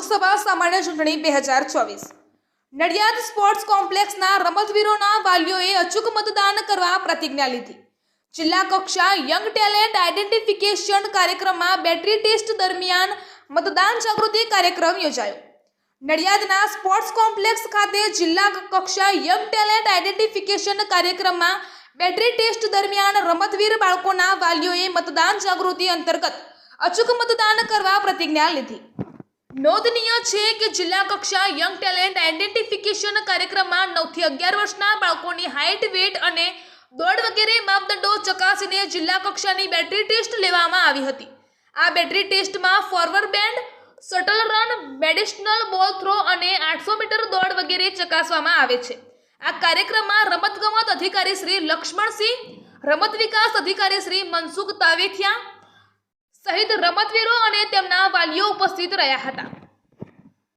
લોકસભા સામાન્ય ચૂંટણી 2024 નડિયાદ સ્પોર્ટ્સ કોમ્પ્લેક્સના રમતવીરોના વાલીઓએ અચૂક મતદાન કરવા પ્રતિજ્ઞા લીધી। જિલ્લા કક્ષા યંગ ટેલેન્ટ આઇડેન્ટિફિકેશન કાર્યક્રમમાં બેટરી ટેસ્ટ દરમિયાન મતદાન જાગૃતિ કાર્યક્રમ યોજાયો। નડિયાદના સ્પોર્ટ્સ કોમ્પ્લેક્સ ખાતે જિલ્લા કક્ષા યંગ ટેલેન્ટ આઇડેન્ટિફિકેશન કાર્યક્રમમાં બેટરી ટેસ્ટ દરમિયાન રમતવીર બાળકોના વાલીઓએ મતદાન જાગૃતિ અંતર્ગત અચૂક મતદાન કરવા પ્રતિજ્ઞા લીધી। નોંધનીય છે કે જિલ્લા કક્ષા યંગ ટેલેન્ટ આઇડેન્ટિફિકેશન કાર્યક્રમમાં 9 થી 11 વર્ષના બાળકોની હાઇટ, વેટ અને દોડ વગેરે માપદંડો ચકાસીને જિલ્લા કક્ષાની બેટરી ટેસ્ટ લેવામાં આવી હતી। આ બેટરી ટેસ્ટમાં forward band, shuttle run, medicinal બોલ થ્રો અને 800 મીટર દોડ વગેરે ચકાસવામાં આવે છે। આ કાર્યક્રમમાં રમતગમત અધિકારી શ્રી લક્ષ્મણસિંહ, રમત વિકાસ અધિકારી શ્રી મનસુખ તાવેથિયા સહિત રમતવીરો અને તેમના વાલીઓ ઉપસ્થિત રહ્યા હતા।